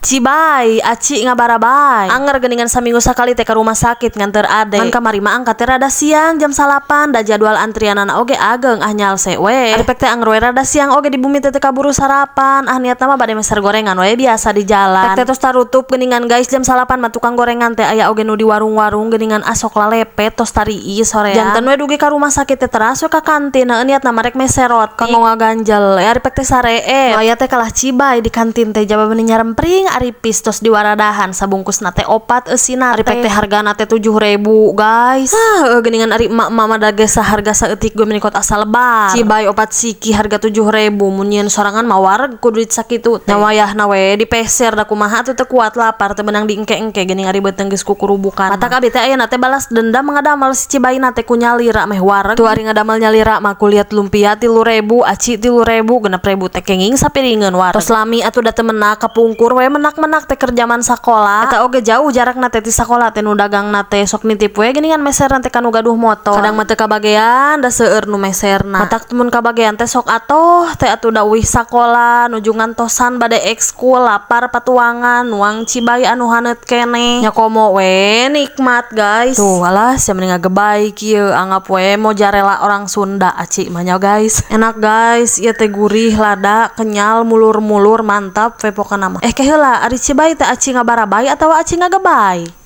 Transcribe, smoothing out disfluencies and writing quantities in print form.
Cibai, aci ngabarabai. Anger geningan saminggu sakali teh ke rumah sakit nganter ade. Ngan kamari mah angkat teh rada siang jam 8 da jadwal antrianan oge ageng nyal sewe. Ari pek teh anger we rada siang oge di bumi teh kaburu sarapan. Niatna mah bade meser gorengan we biasa di jalan. Pek teh tos tarutup geningan guys jam 8 mah tukang gorengan teh aya oge nu di warung-warung geningan asok lalepet tos tariis sorean. Janten we dugi ka rumah sakit teh teras we ka kantin. Niatna mah rek meserot kanggo ngaganjel. Ari pek teh saree. Aya teh kalah cibai di kantin teh jaba bening nyarempring ari pistos di waradahan sabungkus nate opat eusina ari pek teh hargana teh 7.000 guys. Geningan ari emak-emak dage saharga saeutik gue menikot asal lebar. Cibai opat siki harga 7.000 mun nyieun sorangan mah wareg kudu duit sakitu teh. Wayahna we dipeser da kumaha atuh teu kuat lapar teu menang diengke-engke geuning ari beuteung geus kukurubukan. Matak abi teh ayeuna teh balas dendam ngadamel si cibai na teh ku nyalira meh wareg. Tu ari ngadamel nyalira mah kulihat lumpia 3.000 aci 3.000 6.000 teh kenging sapiringeun wareg. Tos lami atuh da teu menak kapungkur we menak teh kerjaman sakola. Eta oge jauh jarakna teh ti sakola teh nu dagangna teh sok nitip we geningan meseran teh kanu gaduh motor. Kadang mah teu kabagean da seueur nu meserna. Matak mun kabagean teh sok atoh teh atuh da uih sakola nuju ngantosan bade ekskul lapar patuangan nuang cibai anu haneut keneh. Nya komo we nikmat guys. Tuh alah sia mending ngagebay kieu anggap we mozzarella orang Sunda aci mah nya guys. Enak guys ieu teh gurih lada kenyal mulur-mulur mantap we pokona mah. Keheula ari cibai teh aci ngabarabai atawa aci ngagebay?